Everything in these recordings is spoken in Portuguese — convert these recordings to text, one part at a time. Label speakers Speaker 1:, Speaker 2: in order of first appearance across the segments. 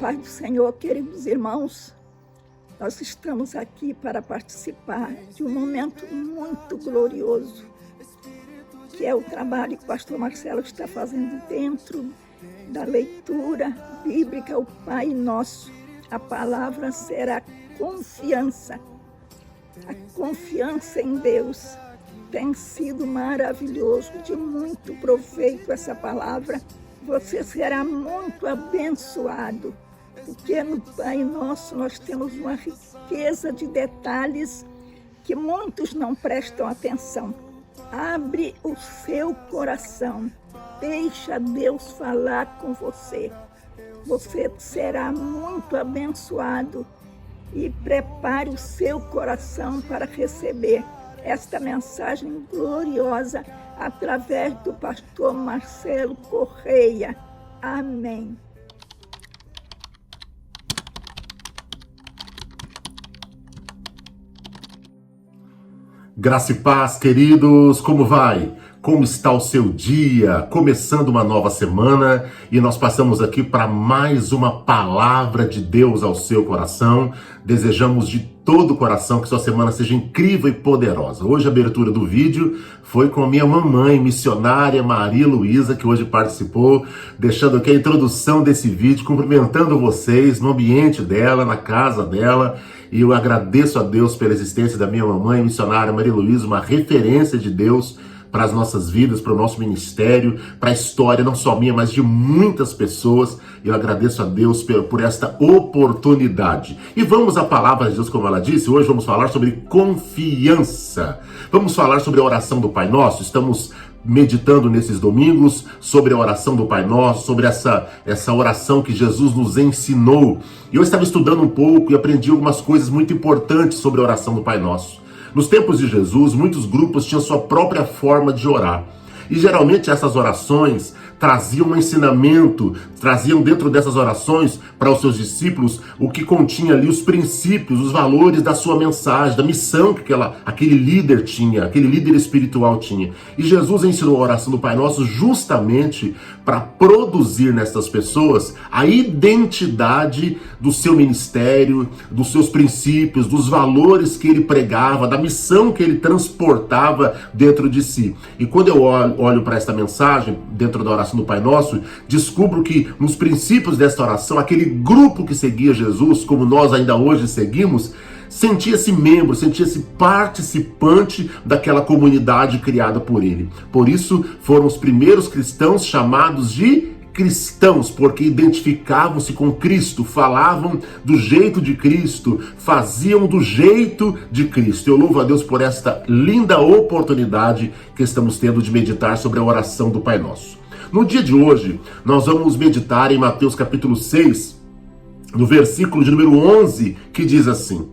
Speaker 1: paz do Senhor, queridos irmãos, nós estamos aqui para participar de um momento muito glorioso, que é o trabalho que o pastor Marcelo está fazendo dentro da leitura bíblica, o Pai Nosso. A palavra será confiança. A confiança em Deus tem sido maravilhoso, de muito proveito essa palavra. Você será muito abençoado, porque no Pai Nosso nós temos uma riqueza de detalhes que muitos não prestam atenção. Abre o seu coração, deixa Deus falar com você. Você será muito abençoado e prepare o seu coração para receber esta mensagem gloriosa através do pastor Marcelo Correia. Amém.
Speaker 2: Graça e paz, queridos, como vai? Como está o seu dia? Começando uma nova semana e nós passamos aqui para mais uma palavra de Deus ao seu coração. Desejamos de todo o coração que sua semana seja incrível e poderosa. Hoje a abertura do vídeo foi com a minha mamãe, missionária Maria Luísa, que hoje participou, deixando aqui a introdução desse vídeo, cumprimentando vocês no ambiente dela, na casa dela. E eu agradeço a Deus pela existência da minha mamãe, missionária Maria Luísa, uma referência de Deus para as nossas vidas, para o nosso ministério, para a história, não só minha, mas de muitas pessoas. Eu agradeço a Deus por esta oportunidade. E vamos à palavra de Deus, como ela disse. Hoje vamos falar sobre confiança. Vamos falar sobre a oração do Pai Nosso. Estamos meditando nesses domingos sobre a oração do Pai Nosso, sobre essa oração que Jesus nos ensinou. E eu estava estudando um pouco e aprendi algumas coisas muito importantes sobre a oração do Pai Nosso. Nos tempos de Jesus, muitos grupos tinham sua própria forma de orar. E geralmente essas orações traziam um ensinamento, traziam dentro dessas orações para os seus discípulos o que continha ali os princípios, os valores da sua mensagem, da missão que aquele líder tinha, aquele líder espiritual tinha. E Jesus ensinou a oração do Pai Nosso justamente para produzir nessas pessoas a identidade do seu ministério, dos seus princípios, dos valores que ele pregava, da missão que ele transportava dentro de si. E quando eu olho para esta mensagem, dentro da oração do Pai Nosso, descubro que nos princípios desta oração, aquele grupo que seguia Jesus, como nós ainda hoje seguimos, sentia-se membro, sentia-se participante daquela comunidade criada por ele. Por isso foram os primeiros cristãos chamados de cristãos, porque identificavam-se com Cristo, falavam do jeito de Cristo, faziam do jeito de Cristo. Eu louvo a Deus por esta linda oportunidade que estamos tendo de meditar sobre a oração do Pai Nosso. No dia de hoje, nós vamos meditar em Mateus capítulo 6, no versículo de número 11, que diz assim: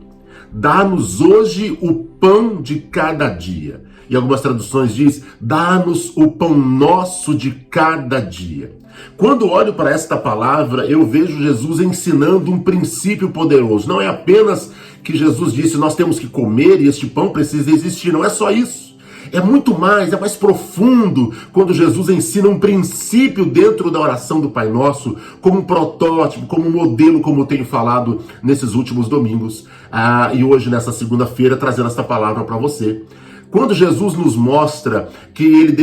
Speaker 2: dá-nos hoje o pão de cada dia. E algumas traduções diz: dá-nos o pão nosso de cada dia. Quando olho para esta palavra, eu vejo Jesus ensinando um princípio poderoso. Não é apenas que Jesus disse, nós temos que comer e este pão precisa existir. Não é só isso. É muito mais, é mais profundo quando Jesus ensina um princípio dentro da oração do Pai Nosso, como um protótipo, como um modelo, como eu tenho falado nesses últimos domingos. E hoje, nessa segunda-feira, trazendo esta palavra para você. Quando Jesus nos mostra que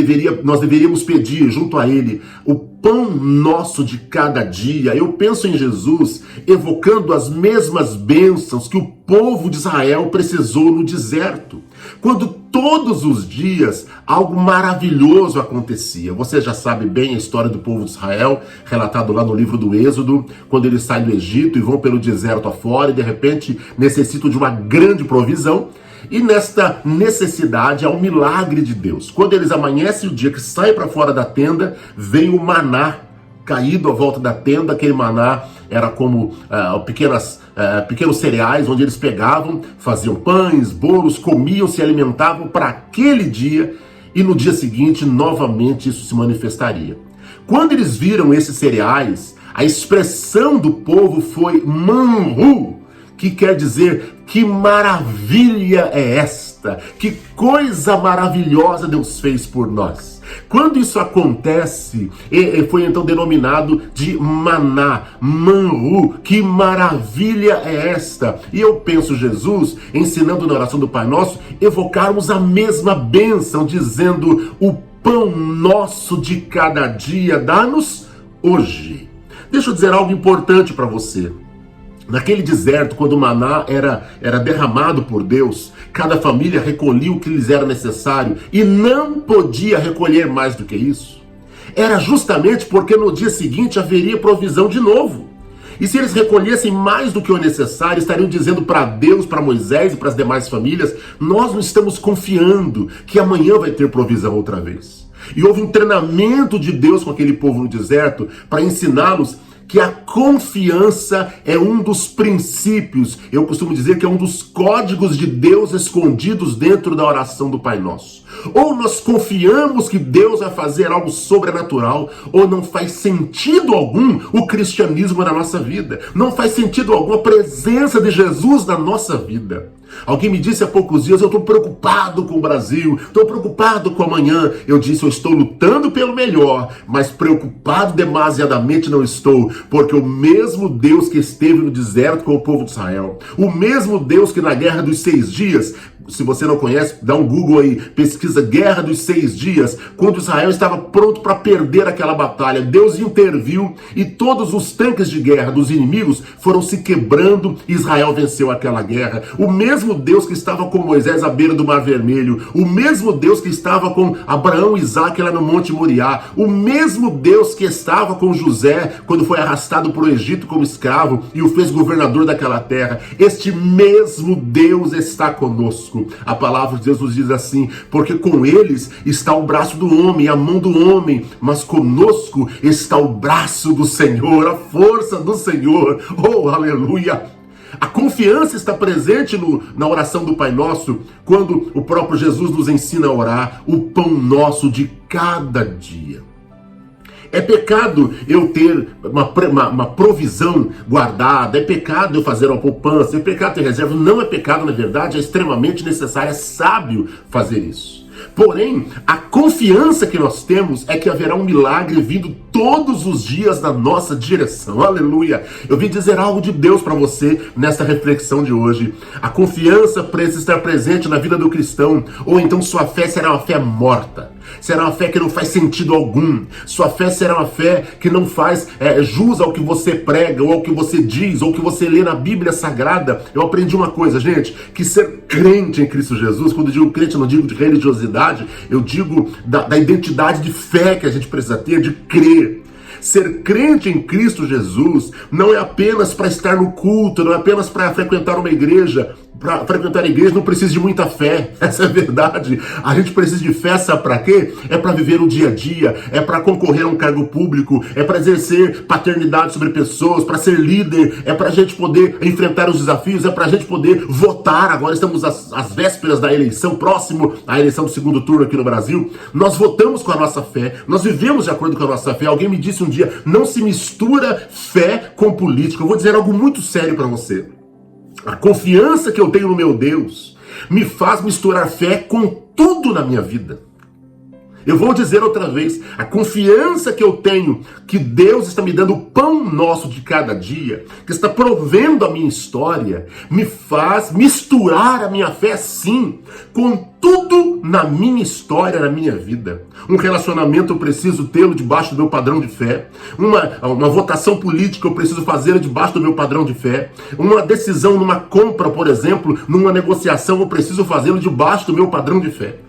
Speaker 2: nós deveríamos pedir junto a Ele o pão nosso de cada dia, eu penso em Jesus evocando as mesmas bênçãos que o povo de Israel precisou no deserto. Quando todos os dias algo maravilhoso acontecia. Você já sabe bem a história do povo de Israel, relatado lá no livro do Êxodo, quando eles saem do Egito e vão pelo deserto afora e de repente necessitam de uma grande provisão. E nesta necessidade há um milagre de Deus. Quando eles amanhecem o dia que saem para fora da tenda, vem o maná caído à volta da tenda. Aquele maná era como pequenos cereais, onde eles pegavam, faziam pães, bolos, comiam, se alimentavam para aquele dia. E no dia seguinte, novamente, isso se manifestaria. Quando eles viram esses cereais, a expressão do povo foi manhu, que quer dizer, que maravilha é esta? Que coisa maravilhosa Deus fez por nós. Quando isso acontece, foi então denominado de maná, manru. Que maravilha é esta? E eu penso Jesus, ensinando na oração do Pai Nosso, evocarmos a mesma bênção, dizendo: o pão nosso de cada dia dá-nos hoje. Deixa eu dizer algo importante para você. Naquele deserto, quando o maná era derramado por Deus, cada família recolhia o que lhes era necessário e não podia recolher mais do que isso. Era justamente porque no dia seguinte haveria provisão de novo. E se eles recolhessem mais do que o necessário, estariam dizendo para Deus, para Moisés e para as demais famílias: nós não estamos confiando que amanhã vai ter provisão outra vez. E houve um treinamento de Deus com aquele povo no deserto para ensiná-los que a confiança é um dos princípios, eu costumo dizer que é um dos códigos de Deus escondidos dentro da oração do Pai Nosso. Ou nós confiamos que Deus vai fazer algo sobrenatural, ou não faz sentido algum o cristianismo na nossa vida. Não faz sentido algum a presença de Jesus na nossa vida. Alguém me disse há poucos dias: eu estou preocupado com o Brasil, estou preocupado com amanhã. Eu disse: eu estou lutando pelo melhor, mas preocupado demasiadamente não estou, porque o mesmo Deus que esteve no deserto com o povo de Israel, o mesmo Deus que na Guerra dos 6 Dias, se você não conhece, dá um Google aí, pesquisa Guerra dos 6 Dias, quando Israel estava pronto para perder aquela batalha, Deus interviu e todos os tanques de guerra dos inimigos foram se quebrando e Israel venceu aquela guerra. O mesmo Deus que estava com Moisés à beira do Mar Vermelho, o mesmo Deus que estava com Abraão e Isaac lá no Monte Moriá, o mesmo Deus que estava com José quando foi arrastado para o Egito como escravo e o fez governador daquela terra, este mesmo Deus está conosco. A palavra de Deus nos diz assim: porque com eles está o braço do homem, a mão do homem, mas conosco está o braço do Senhor, a força do Senhor. Oh, aleluia! A confiança está presente na oração do Pai Nosso, quando o próprio Jesus nos ensina a orar: o pão nosso de cada dia. É pecado eu ter uma provisão guardada, é pecado eu fazer uma poupança, é pecado ter reserva. Não é pecado, na verdade, é extremamente necessário, é sábio fazer isso. Porém, a confiança que nós temos é que haverá um milagre vindo todos os dias na nossa direção. Aleluia! Eu vim dizer algo de Deus para você nessa reflexão de hoje. A confiança precisa estar presente na vida do cristão, ou então sua fé será uma fé morta. Será uma fé que não faz sentido algum. Sua fé será uma fé que não faz jus ao que você prega, ou ao que você diz, ou ao que você lê na Bíblia Sagrada. Eu aprendi uma coisa, gente, que ser crente em Cristo Jesus, quando eu digo crente, eu não digo de religiosidade, eu digo da identidade de fé que a gente precisa ter, de crer. Ser crente em Cristo Jesus não é apenas para estar no culto, não é apenas para frequentar uma igreja. Para frequentar a igreja não precisa de muita fé, essa é a verdade. A gente precisa de fé, sabe para quê? É para viver o dia a dia, é para concorrer a um cargo público, é para exercer paternidade sobre pessoas, para ser líder, é para a gente poder enfrentar os desafios, é para a gente poder votar. Agora estamos às vésperas da eleição, próximo à eleição do segundo turno aqui no Brasil. Nós votamos com a nossa fé, nós vivemos de acordo com a nossa fé. Alguém me disse um dia: não se mistura fé com política. Eu vou dizer algo muito sério para você. A confiança que eu tenho no meu Deus me faz misturar fé com tudo na minha vida. Eu vou dizer outra vez: a confiança que eu tenho que Deus está me dando o pão nosso de cada dia, que está provendo a minha história, me faz misturar a minha fé, sim, com tudo na minha história, na minha vida. Um relacionamento eu preciso tê-lo debaixo do meu padrão de fé. Uma votação política eu preciso fazê-la debaixo do meu padrão de fé. Uma decisão numa compra, por exemplo, numa negociação, eu preciso fazê-lo debaixo do meu padrão de fé.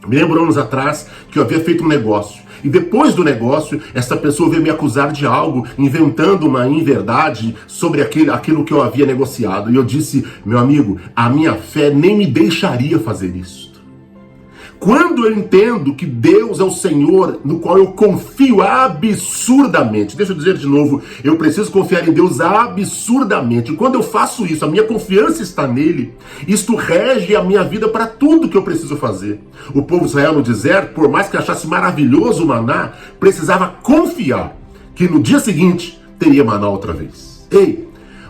Speaker 2: Me lembro anos atrás que eu havia feito um negócio. E depois do negócio, essa pessoa veio me acusar de algo, inventando uma inverdade sobre aquilo que eu havia negociado. E eu disse: meu amigo, a minha fé nem me deixaria fazer isso. Quando eu entendo que Deus é o Senhor, no qual eu confio absurdamente, deixa eu dizer de novo, eu preciso confiar em Deus absurdamente. E quando eu faço isso, a minha confiança está nele, isto rege a minha vida para tudo que eu preciso fazer. O povo de Israel no deserto, por mais que achasse maravilhoso o maná, precisava confiar que no dia seguinte teria maná outra vez. Ei,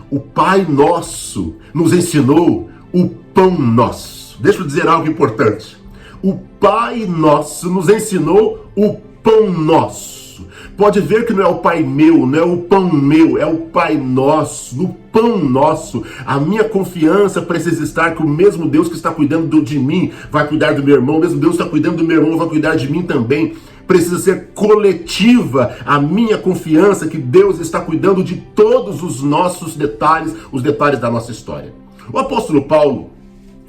Speaker 2: o Pai Nosso nos ensinou o pão nosso. Deixa eu dizer algo importante. O Pai Nosso nos ensinou o pão nosso. Pode ver que não é o Pai meu, não é o pão meu, é o Pai Nosso, no pão nosso. A minha confiança precisa estar que o mesmo Deus que está cuidando de mim vai cuidar do meu irmão, o mesmo Deus que está cuidando do meu irmão vai cuidar de mim também. Precisa ser coletiva a minha confiança que Deus está cuidando de todos os nossos detalhes, os detalhes da nossa história. O apóstolo Paulo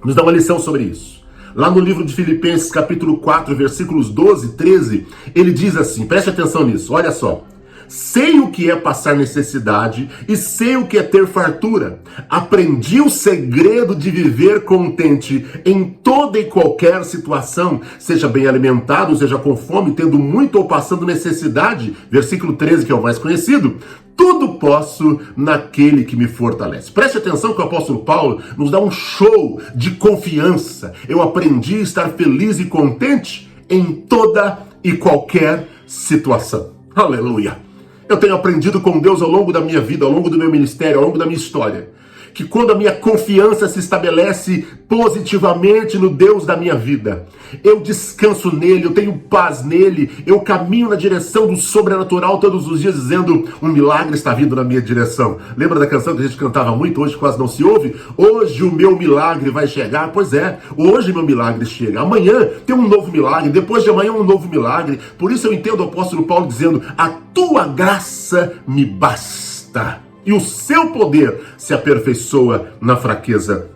Speaker 2: nos dá uma lição sobre isso. Lá no livro de Filipenses, capítulo 4, versículos 12 e 13, ele diz assim, preste atenção nisso, olha só. Sei o que é passar necessidade e sei o que é ter fartura. Aprendi o segredo de viver contente em toda e qualquer situação, seja bem alimentado, seja com fome, tendo muito ou passando necessidade. Versículo 13, que é o mais conhecido. Tudo posso naquele que me fortalece. Preste atenção que o apóstolo Paulo nos dá um show de confiança. Eu aprendi a estar feliz e contente em toda e qualquer situação. Aleluia! Eu tenho aprendido com Deus ao longo da minha vida, ao longo do meu ministério, ao longo da minha história, que quando a minha confiança se estabelece positivamente no Deus da minha vida, eu descanso nele, eu tenho paz nele, eu caminho na direção do sobrenatural todos os dias dizendo, um milagre está vindo na minha direção. Lembra da canção que a gente cantava muito, hoje quase não se ouve? Hoje o meu milagre vai chegar. Pois é, hoje meu milagre chega. Amanhã tem um novo milagre, depois de amanhã um novo milagre. Por isso eu entendo o apóstolo Paulo dizendo, a tua graça me basta. E o seu poder se aperfeiçoa na fraqueza.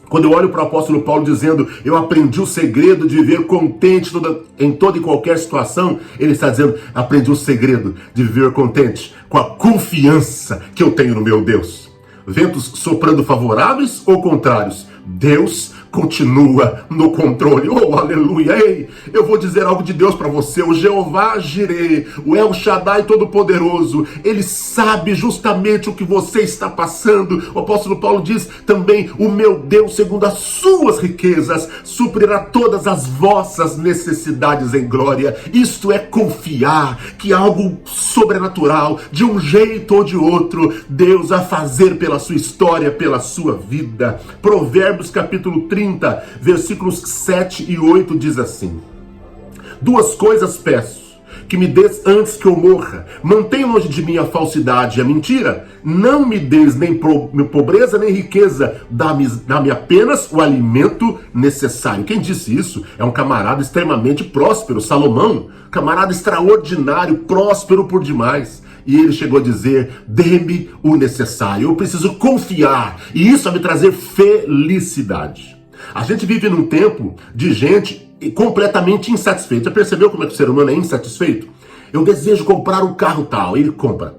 Speaker 2: Quando eu olho para o apóstolo Paulo dizendo, eu aprendi o segredo de viver contente em toda e qualquer situação, ele está dizendo, aprendi o segredo de viver contente com a confiança que eu tenho no meu Deus. Ventos soprando favoráveis ou contrários, Deus continua no controle. Oh, aleluia! Ei, eu vou dizer algo de Deus para você. O Jeová Jireh, o El Shaddai Todo-Poderoso, ele sabe justamente o que você está passando. O apóstolo Paulo diz também, o meu Deus, segundo as suas riquezas, suprirá todas as vossas necessidades em glória. Isto é confiar que algo sobrenatural, de um jeito ou de outro, Deus vai fazer pela sua história, pela sua vida. Provérbios capítulo 30, versículos 7 e 8 diz assim: duas coisas peço, que me des antes que eu morra. Mantém longe de mim a falsidade e a mentira. Não me des nem pobreza nem riqueza. Dá-me apenas o alimento necessário. Quem disse isso é um camarada extremamente próspero, Salomão. Camarada extraordinário, próspero por demais. E ele chegou a dizer, dê-me o necessário. Eu preciso confiar. E isso vai me trazer felicidade. A gente vive num tempo de gente completamente insatisfeita. Já percebeu como é que o ser humano é insatisfeito? Eu desejo comprar um carro tal, ele compra.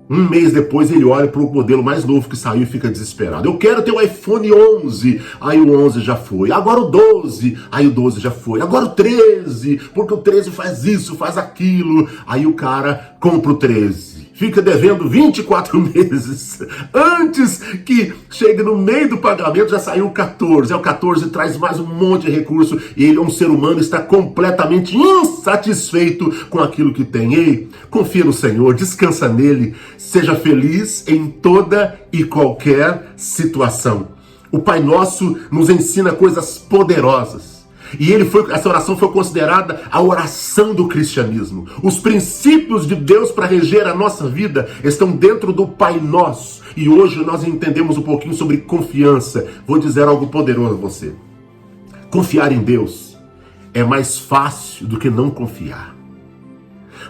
Speaker 2: Um mês depois ele olha para o modelo mais novo que saiu e fica desesperado. Eu quero ter o iPhone 11, aí o 11 já foi. Agora o 12, aí o 12 já foi. Agora o 13, porque o 13 faz isso, faz aquilo. Aí o cara compra o 13. Fica devendo 24 meses. Antes que chegue no meio do pagamento, já saiu o 14. Aí o 14 traz mais um monte de recurso. E ele é um ser humano, está completamente insatisfeito com aquilo que tem. Ei, confia no Senhor, descansa nele. Seja feliz em toda e qualquer situação. O Pai Nosso nos ensina coisas poderosas. E essa oração foi considerada a oração do cristianismo. Os princípios de Deus para reger a nossa vida estão dentro do Pai Nosso. E hoje nós entendemos um pouquinho sobre confiança. Vou dizer algo poderoso a você. Confiar em Deus é mais fácil do que não confiar.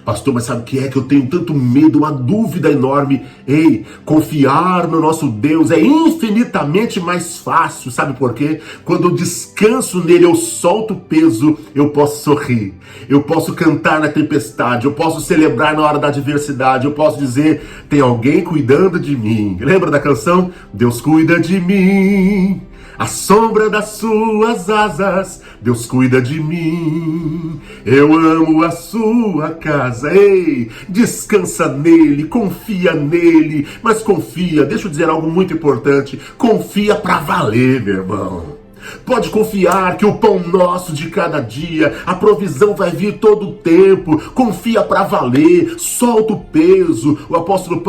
Speaker 2: Pastor, mas sabe o que é que eu tenho tanto medo, uma dúvida enorme? Ei, confiar no nosso Deus é infinitamente mais fácil, sabe por quê? Quando eu descanso nele, eu solto o peso, eu posso sorrir, eu posso cantar na tempestade, eu posso celebrar na hora da adversidade, eu posso dizer, tem alguém cuidando de mim. Lembra da canção? Deus cuida de mim. A sombra das suas asas, Deus cuida de mim. Eu amo a sua casa. Ei, descansa nele, confia nele. Mas confia, deixa eu dizer algo muito importante. Confia pra valer, meu irmão. Pode confiar que o pão nosso de cada dia, a provisão vai vir todo o tempo. Confia para valer, solta o peso. O apóstolo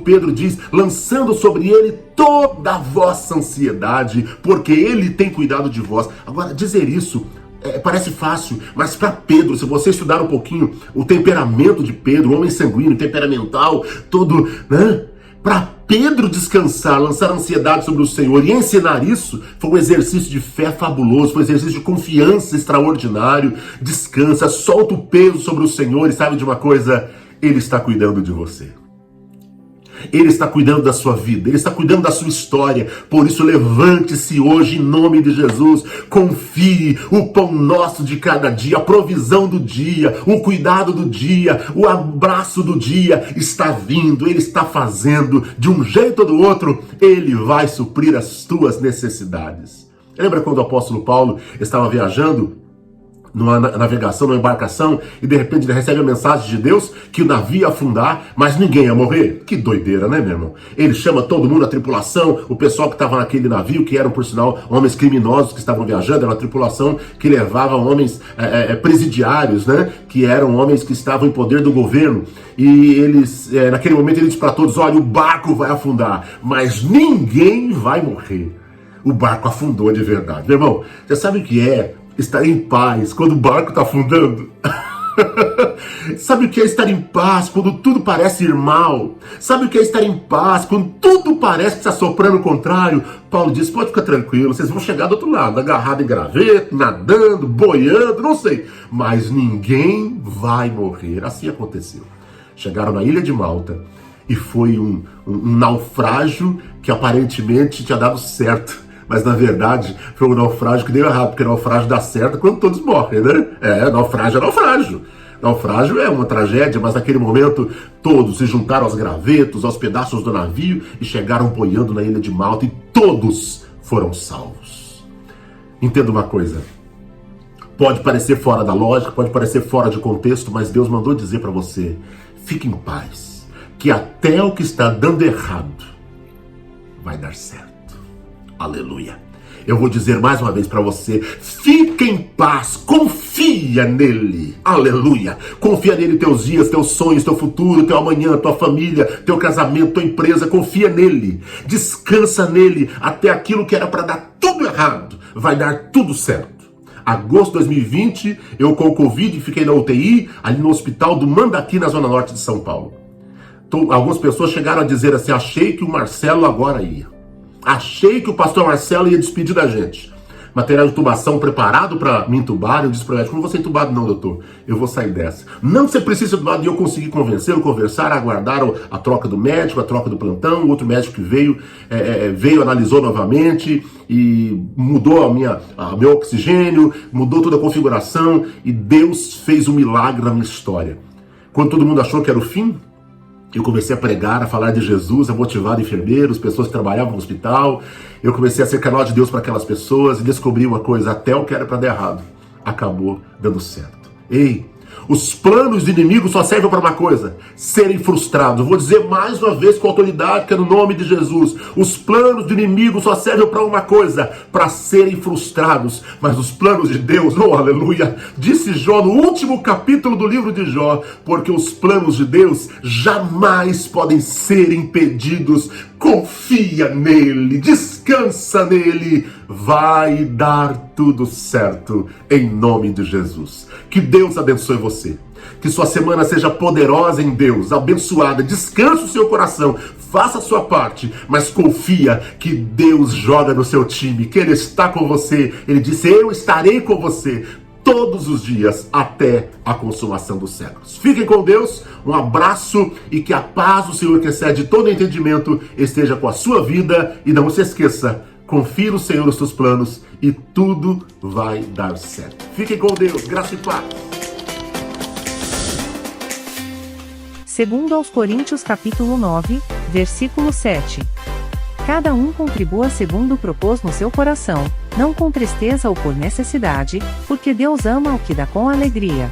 Speaker 2: Pedro diz, lançando sobre ele toda a vossa ansiedade, porque ele tem cuidado de vós. Agora, dizer isso Parece fácil, mas para Pedro, se você estudar um pouquinho o temperamento de Pedro, homem sanguíneo, temperamental, todo, né? Para Pedro descansar, lançar ansiedade sobre o Senhor e ensinar isso, foi um exercício de fé fabuloso, foi um exercício de confiança extraordinário. Descansa, solta o peso sobre o Senhor e sabe de uma coisa? Ele está cuidando de você. Ele está cuidando da sua vida, Ele está cuidando da sua história. Por isso, levante-se hoje em nome de Jesus. Confie o pão nosso de cada dia, a provisão do dia, o cuidado do dia, o abraço do dia está vindo. Ele está fazendo de um jeito ou do outro. Ele vai suprir as tuas necessidades. Lembra quando o apóstolo Paulo estava viajando numa navegação, numa embarcação, e de repente ele recebe a mensagem de Deus que o navio ia afundar, mas ninguém ia morrer? Que doideira, né, meu irmão? Ele chama todo mundo, a tripulação, o pessoal que estava naquele navio, que eram, por sinal, homens criminosos que estavam viajando, era uma tripulação que levava homens presidiários, né, que eram homens que estavam em poder do governo, e eles, naquele momento ele disse para todos, olha, o barco vai afundar, mas ninguém vai morrer. O barco afundou de verdade. Meu irmão, você sabe o que é estar em paz quando o barco está afundando? Sabe o que é estar em paz quando tudo parece ir mal? Sabe o que é estar em paz quando tudo parece que está soprando o contrário? Paulo diz, pode ficar tranquilo, vocês vão chegar do outro lado, agarrado em graveto, nadando, boiando, não sei. Mas ninguém vai morrer. Assim aconteceu. Chegaram na ilha de Malta e foi um naufrágio que aparentemente tinha dado certo. Mas, na verdade, foi um naufrágio que deu errado, porque naufrágio dá certo quando todos morrem, né? Naufrágio é naufrágio. Naufrágio é uma tragédia, mas naquele momento todos se juntaram aos gravetos, aos pedaços do navio e chegaram boiando na ilha de Malta e todos foram salvos. Entenda uma coisa. Pode parecer fora da lógica, pode parecer fora de contexto, mas Deus mandou dizer para você, fique em paz, que até o que está dando errado vai dar certo. Aleluia. Eu vou dizer mais uma vez para você, fique em paz, confia nele. Aleluia. Confia nele teus dias, teus sonhos, teu futuro, teu amanhã, tua família, teu casamento, tua empresa, confia nele. Descansa nele, até aquilo que era para dar tudo errado, vai dar tudo certo. Agosto de 2020, eu com o Covid fiquei na UTI, ali no hospital do Mandaqui, na zona norte de São Paulo. Algumas pessoas chegaram a dizer assim, achei que o Marcelo agora ia. Achei que o pastor Marcelo ia despedir da gente. Material de intubação preparado para me intubar. Eu disse para o médico, não vou ser intubado não, doutor. Eu vou sair dessa. Não que você precise ser intubado, e eu consegui convencê-lo, conversar, aguardar a troca do médico, a troca do plantão. O outro médico que veio, analisou novamente e mudou meu oxigênio, mudou toda a configuração e Deus fez um milagre na minha história. Quando todo mundo achou que era o fim, eu comecei a pregar, a falar de Jesus, a motivar enfermeiros, pessoas que trabalhavam no hospital. Eu comecei a ser canal de Deus para aquelas pessoas e descobri uma coisa, até o que era para dar errado, acabou dando certo. Ei, os planos do inimigo só servem para uma coisa, serem frustrados. Eu vou dizer mais uma vez com autoridade, que é no nome de Jesus. Os planos do inimigo só servem para uma coisa, para serem frustrados. Mas os planos de Deus, oh aleluia, disse Jó no último capítulo do livro de Jó, porque os planos de Deus jamais podem ser impedidos. Confia nele, descansa nele, vai dar tudo certo em nome de Jesus. Que Deus abençoe você, que sua semana seja poderosa em Deus, abençoada, descanse o seu coração, faça a sua parte, mas confia que Deus joga no seu time, que Ele está com você. Ele disse, eu estarei com você todos os dias até a consumação dos séculos. Fiquem com Deus, um abraço e que a paz do Senhor, que excede todo entendimento, esteja com a sua vida. E não se esqueça, confie no Senhor os seus planos e tudo vai dar certo. Fiquem com Deus, graça e paz.
Speaker 3: Segundo aos Coríntios capítulo 9, versículo 7. Cada um contribua segundo propôs no seu coração, não com tristeza ou por necessidade, porque Deus ama o que dá com alegria.